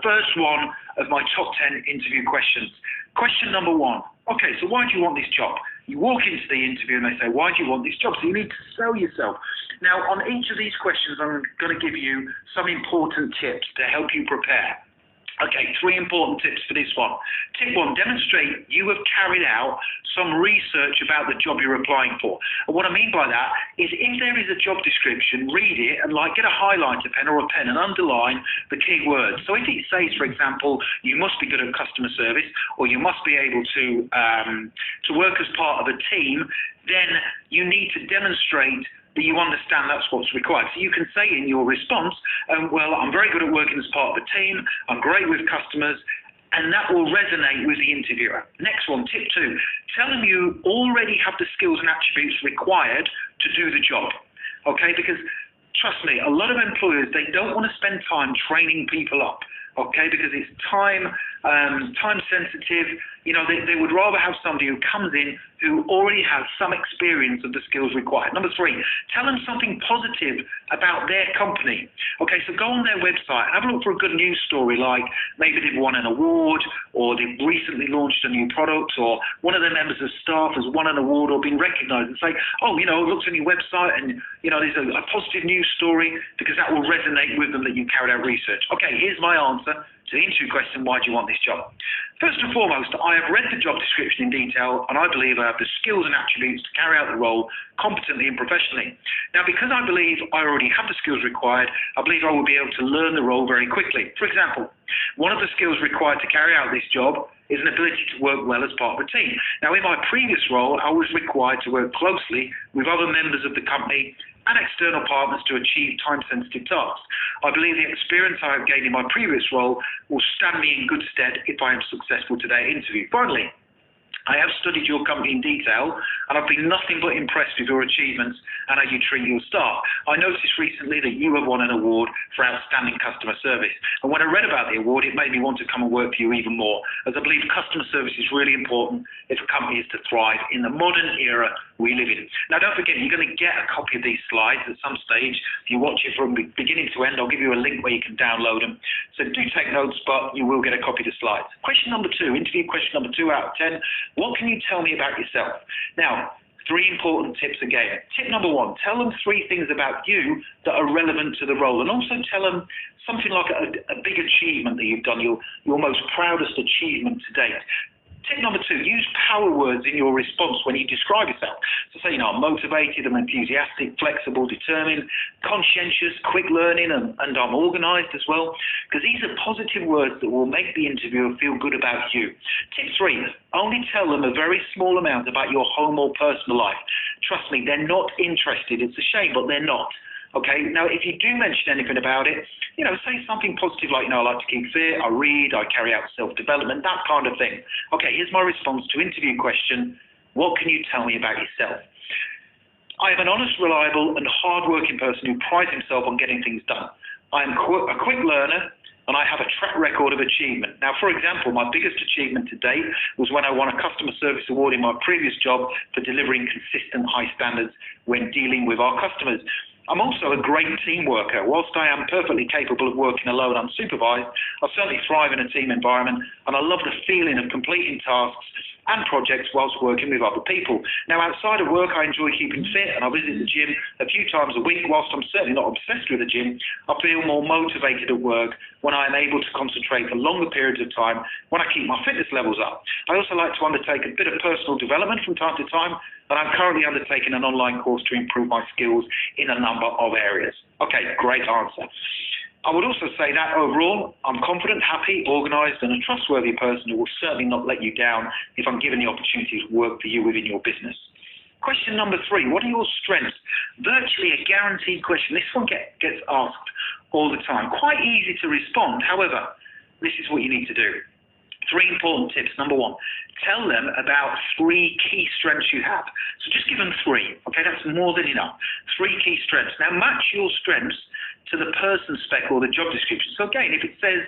first one of my top 10 interview questions. Question number one. Okay, so why do you want this job? You walk into the interview and they say, why do you want this job? So you need to sell yourself. Now, on each of these questions, I'm going to give you some important tips to help you prepare. Okay, 3 important tips for this one. Tip 1, demonstrate you have carried out some research about the job you're applying for. And what I mean by that is if there is a job description, read it and get a highlighter pen or a pen and underline the key words. So if it says, for example, you must be good at customer service or you must be able to work as part of a team, then you need to demonstrate that you understand that's what's required. So you can say in your response, well, I'm very good at working as part of a team, I'm great with customers, and that will resonate with the interviewer. Next one, tip 2, tell them you already have the skills and attributes required to do the job, okay? Because trust me, a lot of employers, they don't want to spend time training people up, okay? Because it's time sensitive. You know, they would rather have somebody who comes in who already has some experience of the skills required. Number 3, tell them something positive about their company. Okay, so go on their website and have a look for a good news story, like maybe they've won an award or they've recently launched a new product or one of their members of staff has won an award or been recognized, and say, oh, you know, I looked on your website and, you know, there's a positive news story, because that will resonate with them that you carried out research. Okay, here's my answer to the interview question, why do you want this job? First and foremost, I have read the job description in detail and I believe I have the skills and attributes to carry out the role competently and professionally. Now, because I believe I already have the skills required, I believe I will be able to learn the role very quickly. For example, one of the skills required to carry out this job is an ability to work well as part of a team. Now, in my previous role, I was required to work closely with other members of the company and external partners to achieve time-sensitive tasks. I believe the experience I have gained in my previous role will stand me in good stead if I am successful today at interview. Finally, I have studied your company in detail and I've been nothing but impressed with your achievements and how you treat your staff. I noticed recently that you have won an award for outstanding customer service. And when I read about the award, it made me want to come and work for you even more, as I believe customer service is really important if a company is to thrive in the modern era we live in. Now, don't forget, you're going to get a copy of these slides at some stage. If you watch it from beginning to end, I'll give you a link where you can download them. So do take notes, but you will get a copy of the slides. Question number 2, interview question number 2 out of 10. What can you tell me about yourself? Now, 3 important tips again. Tip number 1, tell them 3 things about you that are relevant to the role, and also tell them something like a big achievement that you've done, your most proudest achievement to date. Tip number 2, use power words in your response when you describe yourself. So say, you know, I'm motivated, I'm enthusiastic, flexible, determined, conscientious, quick learning, and I'm organized as well, because these are positive words that will make the interviewer feel good about you. Tip 3, only tell them a very small amount about your home or personal life. Trust me, they're not interested. It's a shame, but they're not. Okay, now if you do mention anything about it, you know, say something positive like, you know, I like to keep fit, I read, I carry out self-development, that kind of thing. Okay, here's my response to interview question, what can you tell me about yourself? I am an honest, reliable and hard-working person who prides himself on getting things done. I am a quick learner and I have a track record of achievement. Now, for example, my biggest achievement to date was when I won a customer service award in my previous job for delivering consistent high standards when dealing with our customers. I'm also a great team worker. Whilst I am perfectly capable of working alone unsupervised, I certainly thrive in a team environment, and I love the feeling of completing tasks and projects whilst working with other people. Now, outside of work, I enjoy keeping fit, and I visit the gym a few times a week. Whilst I'm certainly not obsessed with the gym, I feel more motivated at work when I am able to concentrate for longer periods of time when I keep my fitness levels up. I also like to undertake a bit of personal development from time to time, and I'm currently undertaking an online course to improve my skills in a number of areas. Okay, great answer. I would also say that overall, I'm confident, happy, organised and a trustworthy person who will certainly not let you down if I'm given the opportunity to work for you within your business. Question number 3, what are your strengths? Virtually a guaranteed question. This one gets asked all the time. Quite easy to respond. However, this is what you need to do. 3 important tips. Number 1, tell them about 3 key strengths you have. So just give them 3. Okay, that's more than enough. 3 key strengths. Now match your strengths to the person spec or the job description. So again, if it says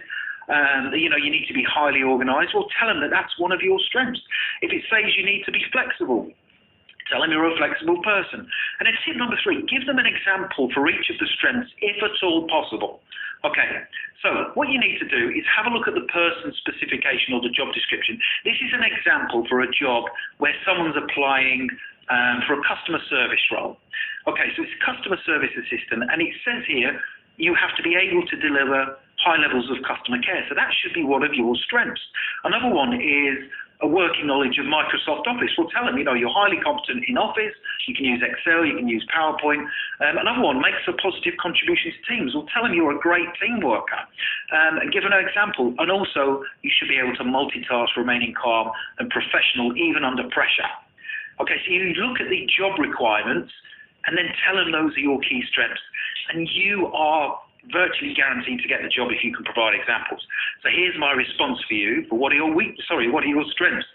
that you need to be highly organized, well, tell them that that's one of your strengths. If it says you need to be flexible, Tell them you're a flexible person. And then tip number 3, give them an example for each of the strengths, if at all possible. Okay, so what you need to do is have a look at the person's specification or the job description. This is an example for a job where someone's applying for a customer service role. Okay, so it's a customer service assistant, and it says here you have to be able to deliver high levels of customer care. So that should be one of your strengths. Another one is a working knowledge of Microsoft Office. Well, tell them, you're highly competent in Office, you can use Excel, you can use PowerPoint. Another one, makes a positive contribution to teams. Well, tell them you're a great team worker and give them an example. And also, you should be able to multitask, remaining calm and professional, even under pressure. Okay, so you look at the job requirements and then tell them those are your key strengths. And you are virtually guaranteed to get the job if you can provide examples. So here's my response for you for what are your strengths?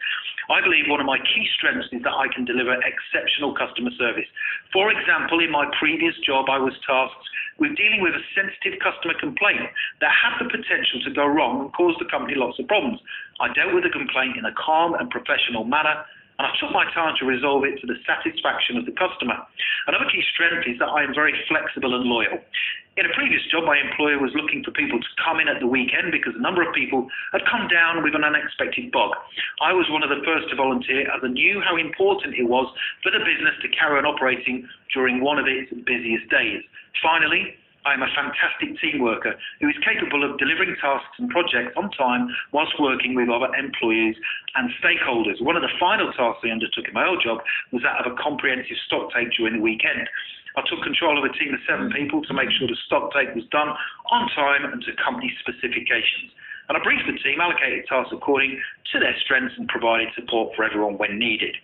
I believe one of my key strengths is that I can deliver exceptional customer service. For example, in my previous job, I was tasked with dealing with a sensitive customer complaint that had the potential to go wrong and cause the company lots of problems. I dealt with the complaint in a calm and professional manner, and I took my time to resolve it to the satisfaction of the customer. Another key strength is that I am very flexible and loyal. In a previous job, my employer was looking for people to come in at the weekend because a number of people had come down with an unexpected bug. I was one of the first to volunteer, as I knew how important it was for the business to carry on operating during one of its busiest days. Finally, I am a fantastic team worker who is capable of delivering tasks and projects on time whilst working with other employees and stakeholders. One of the final tasks I undertook in my old job was that of a comprehensive stock take during the weekend. I took control of a team of 7 people to make sure the stock take was done on time and to company specifications. And I briefed the team, allocated tasks according to their strengths and provided support for everyone when needed.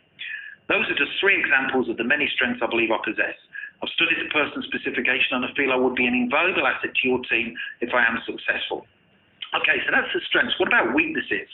Those are just 3 examples of the many strengths I believe I possess. I've studied the person's specification and I feel I would be an invaluable asset to your team if I am successful. Okay, so that's the strengths. What about weaknesses?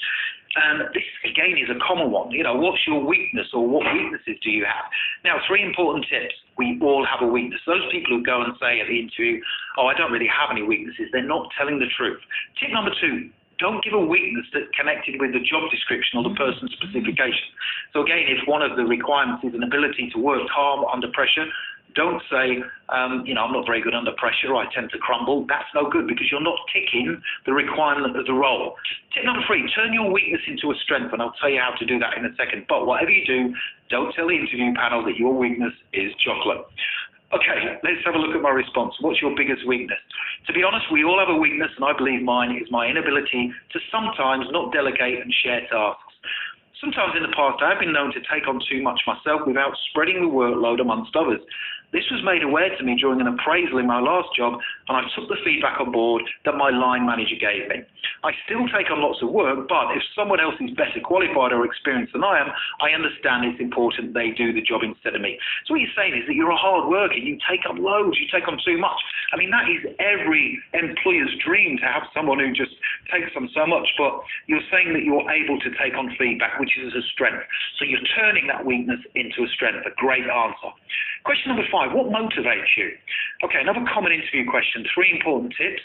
This, again, is a common one. What's your weakness, or what weaknesses do you have? Now, 3 important tips. We all have a weakness. Those people who go and say at the interview, oh, I don't really have any weaknesses, they're not telling the truth. Tip number 2, don't give a weakness that's connected with the job description or the person's specification. So again, if one of the requirements is an ability to work calm under pressure, don't say, I'm not very good under pressure, I tend to crumble. That's no good because you're not ticking the requirement of the role. Tip number 3, turn your weakness into a strength, and I'll tell you how to do that in a second. But whatever you do, don't tell the interview panel that your weakness is chocolate. Okay, let's have a look at my response. What's your biggest weakness? To be honest, we all have a weakness, and I believe mine is my inability to sometimes not delegate and share tasks. Sometimes in the past, I have been known to take on too much myself without spreading the workload amongst others. This was made aware to me during an appraisal in my last job, and I took the feedback on board that my line manager gave me. I still take on lots of work, but if someone else is better qualified or experienced than I am, I understand it's important they do the job instead of me. So what you're saying is that you're a hard worker, you take on loads, you take on too much. I mean, that is every employer's dream, to have someone who just takes on so much, but you're saying that you're able to take on feedback, which is a strength. So you're turning that weakness into a strength. A great answer. Question number 5, what motivates you? Okay, another common interview question, 3 important tips.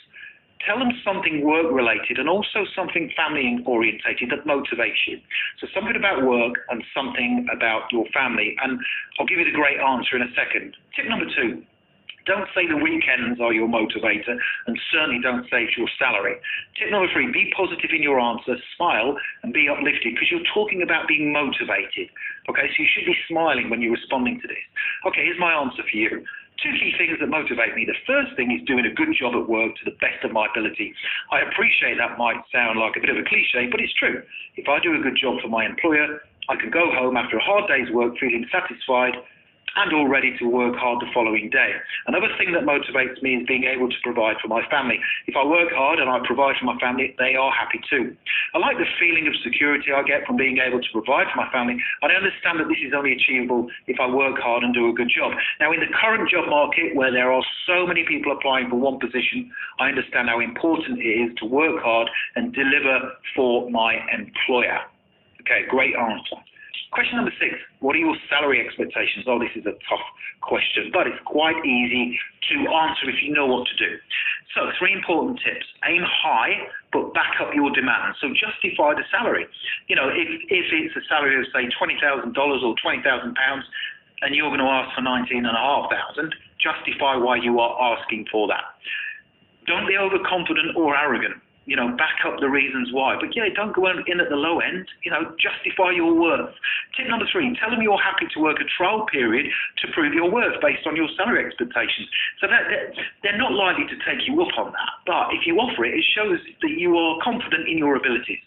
Tell them something work-related and also something family-orientated that motivates you. So something about work and something about your family. And I'll give you the great answer in a second. Tip number 2. Don't say the weekends are your motivator, and certainly don't say it's your salary. Tip number 3, be positive in your answer, smile, and be uplifted, because you're talking about being motivated. Okay, so you should be smiling when you're responding to this. Okay, here's my answer for you. 2 key things that motivate me. The first thing is doing a good job at work to the best of my ability. I appreciate that might sound like a bit of a cliche, but it's true. If I do a good job for my employer, I can go home after a hard day's work feeling satisfied and all ready to work hard the following day. Another thing that motivates me is being able to provide for my family. If I work hard and I provide for my family, they are happy too. I like the feeling of security I get from being able to provide for my family, and I understand that this is only achievable if I work hard and do a good job. Now, in the current job market, where there are so many people applying for one position, I understand how important it is to work hard and deliver for my employer. Okay, great answer. Question number 6, what are your salary expectations? Oh, this is a tough question, but it's quite easy to answer if you know what to do. So 3 important tips. Aim high, but back up your demand. So justify the salary. If it's a salary of, say, $20,000 or £20,000, and you're going to ask for 19,500, justify why you are asking for that. Don't be overconfident or arrogant. Back up the reasons why. But yeah, don't go in at the low end. Justify your worth. Tip number 3, tell them you're happy to work a trial period to prove your worth based on your salary expectations. So that they're not likely to take you up on that. But if you offer it, it shows that you are confident in your abilities.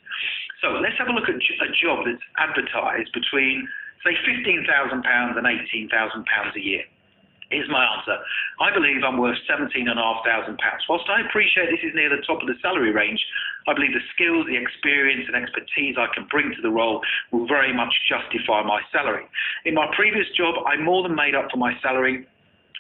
So let's have a look at a job that's advertised between, say, £15,000 and £18,000 a year. Here's my answer. I believe I'm worth £17,500. Whilst I appreciate this is near the top of the salary range, I believe the skills, the experience and expertise I can bring to the role will very much justify my salary. In my previous job, I more than made up for my salary,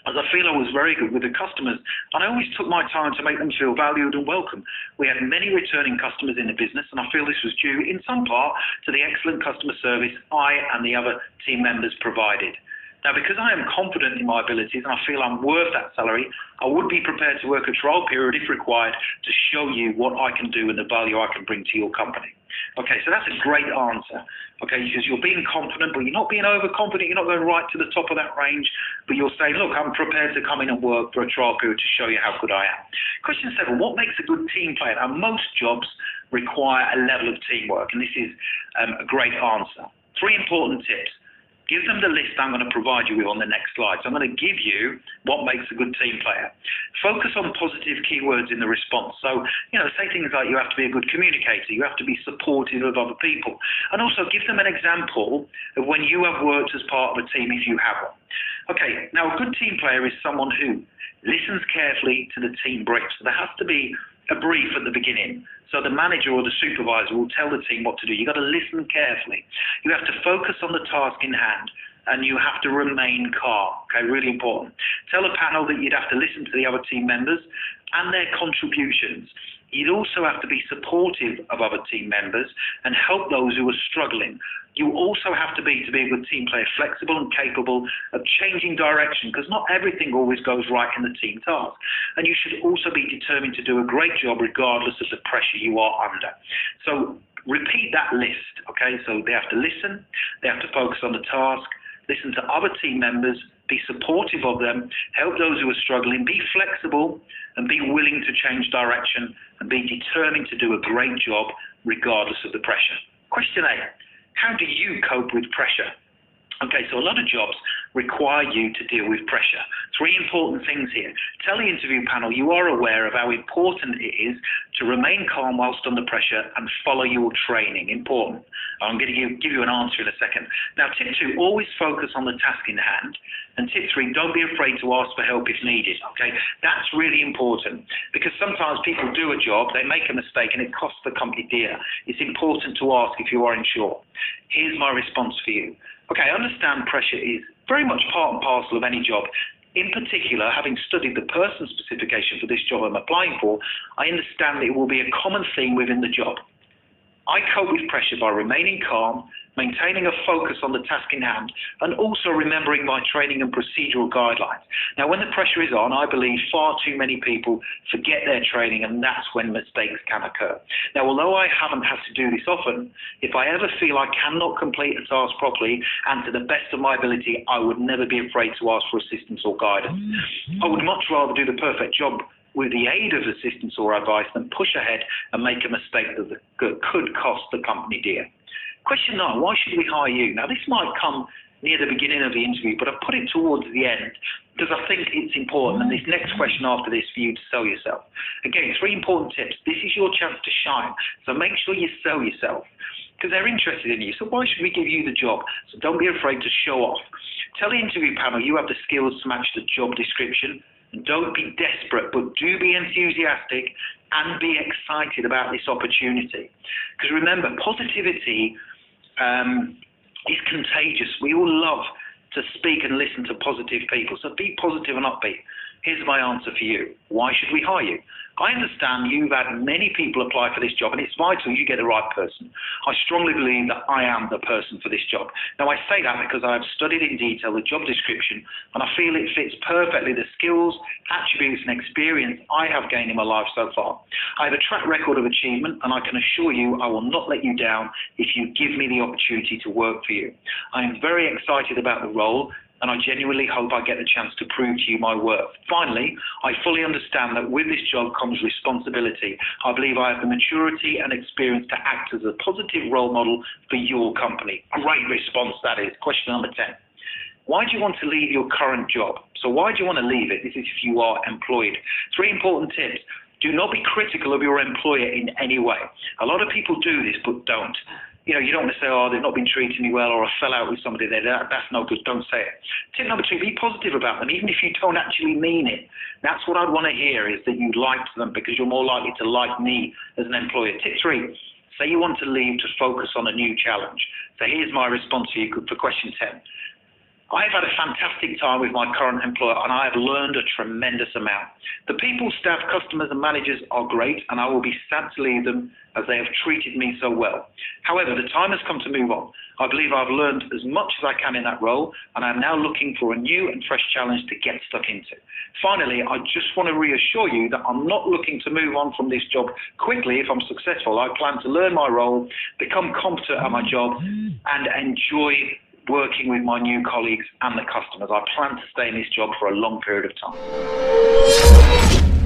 as I feel I was very good with the customers, and I always took my time to make them feel valued and welcome. We had many returning customers in the business, and I feel this was due in some part to the excellent customer service I and the other team members provided. Now, because I am confident in my abilities and I feel I'm worth that salary, I would be prepared to work a trial period if required to show you what I can do and the value I can bring to your company. Okay, so that's a great answer. Okay, because you're being confident, but you're not being overconfident. You're not going right to the top of that range, but you're saying, look, I'm prepared to come in and work for a trial period to show you how good I am. Question 7, what makes a good team player? Now, most jobs require a level of teamwork, and this is a great answer. 3 important tips. Give them the list I'm going to provide you with on the next slide. So I'm going to give you what makes a good team player. Focus on positive keywords in the response. So, say things like you have to be a good communicator, you have to be supportive of other people, and also give them an example of when you have worked as part of a team if you have one. Okay, now a good team player is someone who listens carefully to the team briefs. So there has to be a brief at the beginning. So the manager or the supervisor will tell the team what to do. You've got to listen carefully. You have to focus on the task in hand, and you have to remain calm. Okay, really important. Tell the panel that you'd have to listen to the other team members and their contributions. You'd also have to be supportive of other team members and help those who are struggling. You also have to be a good team player, flexible and capable of changing direction, because not everything always goes right in the team task. And you should also be determined to do a great job regardless of the pressure you are under. So repeat that list, okay? So they have to listen, they have to focus on the task, listen to other team members, be supportive of them, help those who are struggling, be flexible and be willing to change direction and be determined to do a great job regardless of the pressure. Question 8, how do you cope with pressure? Okay, so a lot of jobs require you to deal with pressure. 3 important things here. Tell the interview panel you are aware of how important it is to remain calm whilst under pressure and follow your training. Important. I'm going to give you an answer in a second. Now, tip 2, always focus on the task in hand. And tip 3, don't be afraid to ask for help if needed. Okay, that's really important, because sometimes people do a job, they make a mistake, and it costs the company dear. It's important to ask if you are unsure. Here's my response for you. Okay, I understand pressure is very much part and parcel of any job. In particular, having studied the person specification for this job I'm applying for, I understand that it will be a common theme within the job. I cope with pressure by remaining calm, maintaining a focus on the task in hand, and also remembering my training and procedural guidelines. Now, when the pressure is on, I believe far too many people forget their training, and that's when mistakes can occur. Now, although I haven't had to do this often, if I ever feel I cannot complete a task properly and to the best of my ability, I would never be afraid to ask for assistance or guidance. I would much rather do the perfect job with the aid of assistance or advice than push ahead and make a mistake that could cost the company dear. Question 9, why should we hire you? Now, this might come near the beginning of the interview, but I've put it towards the end because I think it's important. And this next question after this for you to sell yourself. Again, 3 important tips. This is your chance to shine. So make sure you sell yourself because they're interested in you. So why should we give you the job? So don't be afraid to show off. Tell the interview panel you have the skills to match the job description. And don't be desperate, but do be enthusiastic and be excited about this opportunity. Because remember, positivity is contagious. We all love to speak and listen to positive people. So be positive and upbeat. Here's my answer for you. Why should we hire you? I understand you've had many people apply for this job, and it's vital you get the right person. I strongly believe that I am the person for this job. Now, I say that because I have studied in detail the job description, and I feel it fits perfectly the skills, attributes, and experience I have gained in my life so far. I have a track record of achievement, and I can assure you I will not let you down if you give me the opportunity to work for you. I am very excited about the role, and I genuinely hope I get the chance to prove to you my worth. Finally, I fully understand that with this job comes responsibility. I believe I have the maturity and experience to act as a positive role model for your company. Great response that is. Question number 10. Why do you want to leave your current job? So why do you want to leave it? This is if you are employed. 3 important tips. Do not be critical of your employer in any way. A lot of people do this, but don't. You don't want to say, oh, they've not been treating me well, or I fell out with somebody there. That's no good. Don't say it. Tip number 2, be positive about them, even if you don't actually mean it. That's what I'd want to hear, is that you liked them, because you're more likely to like me as an employer. Tip 3, say you want to leave to focus on a new challenge. So here's my response for you for question 10. I've had a fantastic time with my current employer, and I have learned a tremendous amount. The people, staff, customers and managers are great, and I will be sad to leave them as they have treated me so well. However, the time has come to move on. I believe I've learned as much as I can in that role, and I'm now looking for a new and fresh challenge to get stuck into. Finally, I just want to reassure you that I'm not looking to move on from this job quickly if I'm successful. I plan to learn my role, become competent at my job, and enjoy working with my new colleagues and the customers. I plan to stay in this job for a long period of time.